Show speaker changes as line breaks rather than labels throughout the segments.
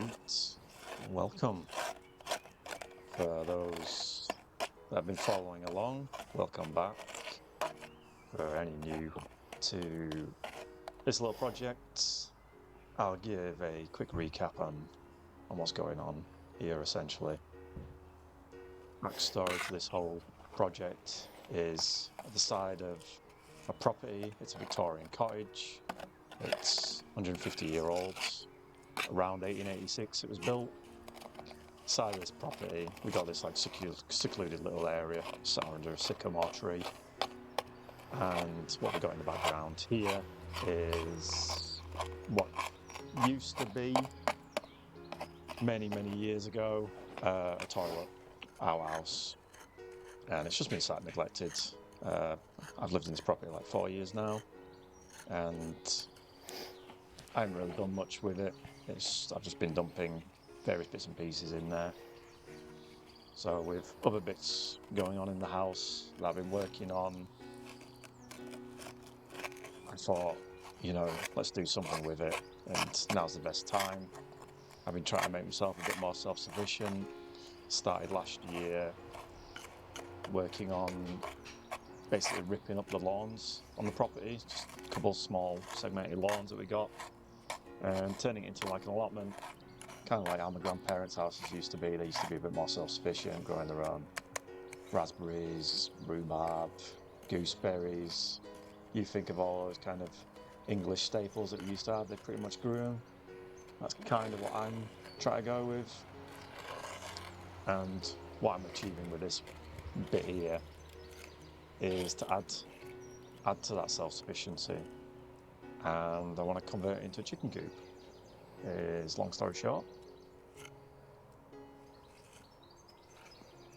and welcome. For those that have been following along, welcome back. For any new to this little project, I'll give a quick recap on what's going on here essentially. Backstory for this whole project is at the side of a property. It's a Victorian cottage. It's 150-year-old. Around 1886 it was built. Side of this property, we got this like secluded little area sat under a sycamore tree. And what we got in the background here is what used to be many years ago a toilet outhouse, and it's just been sat neglected. I've lived in this property like 4 years now, and I haven't really done much with it. I've just been dumping various bits and pieces in there. So with other bits going on in the house that I've been working on, I thought, let's do something with it, and now's the best time. I've been trying to make myself a bit more self-sufficient. Started last year working on basically ripping up the lawns on the property, just a couple of small segmented lawns that we got, and turning it into like an allotment, kind of like how my grandparents' houses used to be. They used to be a bit more self-sufficient, growing their own raspberries, rhubarb, gooseberries. You think of all those kind of English staples that you used to have, they pretty much grew them. That's kind of what I'm trying to go with. And what I'm achieving with this bit here is to add to that self-sufficiency. And I want to convert it into a chicken coop. Is long story short.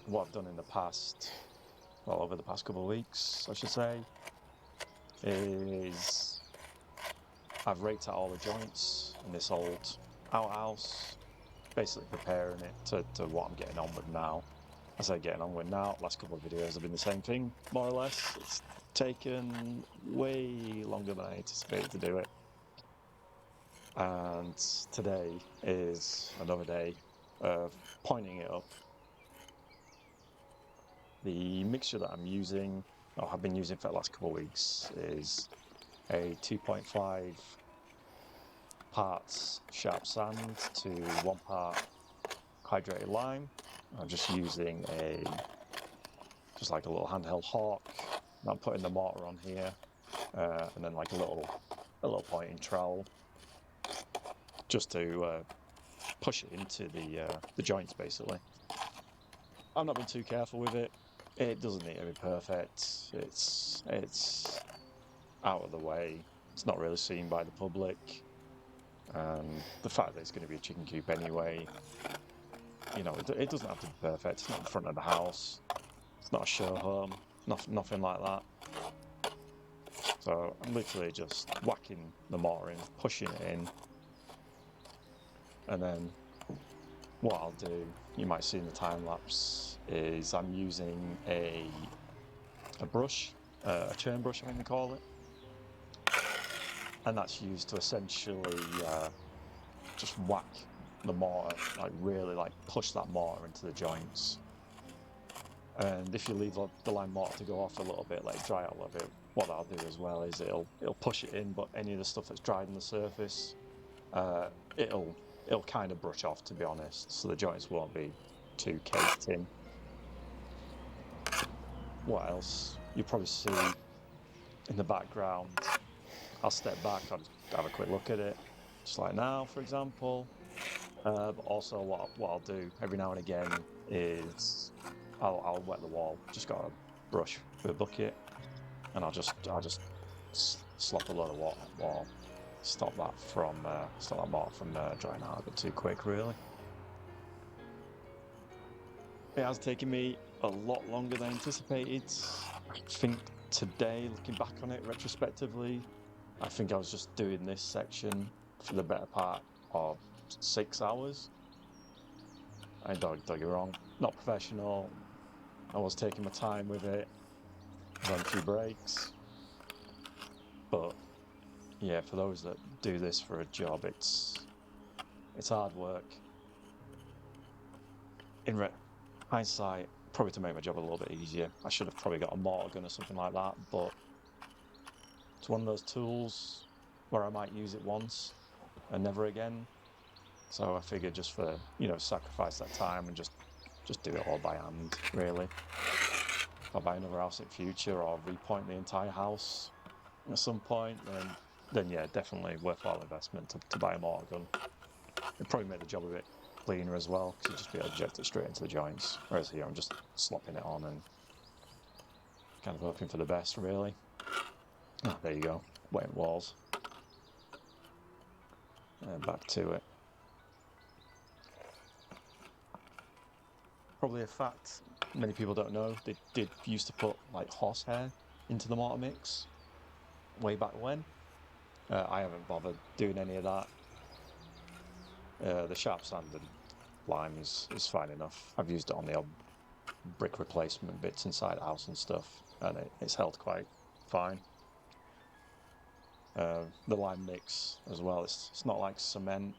What I've done in the past, well, over the past couple of weeks, I should say, is I've raked out all the joints in this old outhouse, basically preparing it to what I'm getting on with now. I say getting on with now, last couple of videos have been the same thing, more or less. It's taken way longer than I anticipated to do it. And today is another day of pointing it up. The mixture that I'm using, or have been using for the last couple of weeks, is a 2.5 parts sharp sand to 1 part hydrated lime. I'm just using just like a little handheld hawk. I'm putting the mortar on here, and then like a little pointing trowel, just to push it into the joints basically. I've not been too careful with it. It doesn't need to be perfect. It's out of the way. It's not really seen by the public. The fact that it's going to be a chicken coop anyway, it doesn't have to be perfect. It's not in front of the house. It's not a show home. Nothing like that. So I'm literally just whacking the mortar in, pushing it in, and then what I'll do, you might see in the time lapse, is I'm using a brush, a churn brush I think they call it, and that's used to essentially just whack the mortar, like really like push that mortar into the joints. And if you leave the lime mortar to go off a little bit, let it dry out a little bit, what that'll do as well is it'll push it in, but any of the stuff that's dried on the surface, it'll kind of brush off, to be honest, so the joints won't be too caked in. What else? You'll probably see in the background, I'll step back, I'll just have a quick look at it, just like now, for example. But also what I'll do every now and again is I'll wet the wall. Just got a brush with a bucket, and I'll just slop a load of water on the wall. Stop that mortar from drying out a bit too quick, really. It has taken me a lot longer than anticipated. I think today, looking back on it retrospectively, I think I was just doing this section for the better part of 6 hours. I don't get me wrong, not professional. I was taking my time with it, on a few breaks. But yeah, for those that do this for a job, it's It's hard work. In hindsight, probably to make my job a little bit easier, I should have probably got a mortar gun or something like that, but it's one of those tools where I might use it once and never again. So I figured just for, sacrifice that time and just do it all by hand, really. If I buy another house in future or repoint the entire house at some point, then yeah, definitely worthwhile investment to buy a mortar gun. It'd probably make the job a bit cleaner as well, because you'd just be able to inject it straight into the joints. Whereas here I'm just slopping it on and kind of hoping for the best, really. Ah, there you go, wetting walls. And back to it. Probably a fact many people don't know, they did used to put like horsehair into the mortar mix way back when. I haven't bothered doing any of that. The sharp sand and lime is fine enough. I've used it on the old brick replacement bits inside the house and stuff, and it's held quite fine. The lime mix as well, it's not like cement,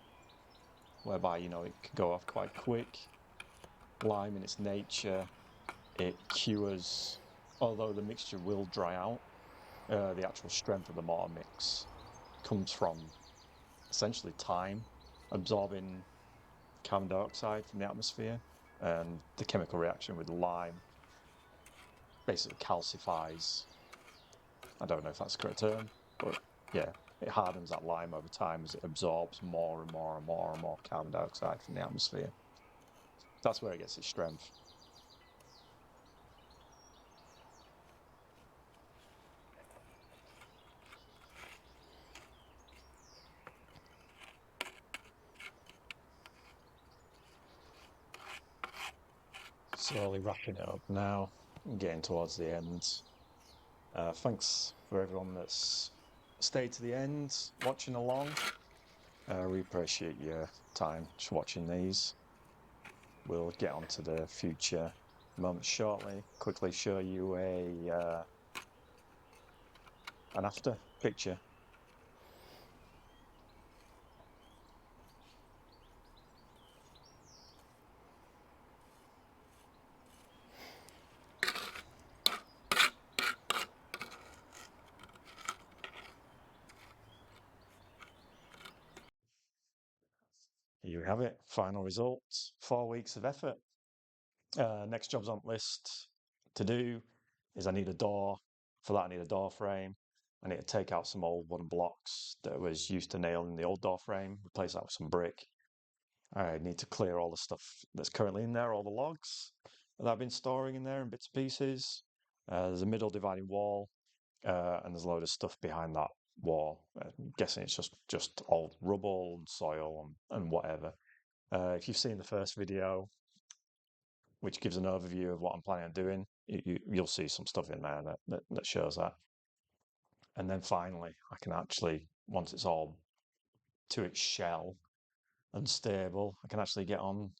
whereby, it can go off quite quick. Lime in its nature, it cures, although the mixture will dry out, the actual strength of the mortar mix comes from essentially time absorbing carbon dioxide from the atmosphere, and the chemical reaction with lime basically calcifies. I don't know if that's the correct term, but yeah, it hardens that lime over time as it absorbs more and more and more and more carbon dioxide from the atmosphere. That's where it gets its strength. Slowly wrapping it up now, getting towards the end. Thanks for everyone that's stayed to the end, watching along. We appreciate your time just watching these. We'll get on to the future moments shortly. Quickly show you an after picture. Here you have it. Final results. 4 weeks of effort. Next jobs on list to do is I need a door. For that, I need a door frame. I need to take out some old wooden blocks that was used to nail in the old door frame, replace that with some brick. I need to clear all the stuff that's currently in there, all the logs that I've been storing in there in bits and pieces. There's a middle dividing wall, and there's a load of stuff behind that wall. I'm guessing it's just old rubble and soil and whatever. If you've seen the first video, which gives an overview of what I'm planning on doing, you'll see some stuff in there that shows that. And then finally, I can actually, once it's all to its shell and stable, I can actually get on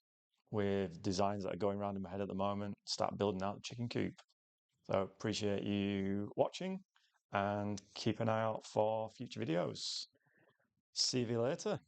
with designs that are going around in my head at the moment, start building out the chicken coop. So appreciate you watching and keep an eye out for future videos. See you later.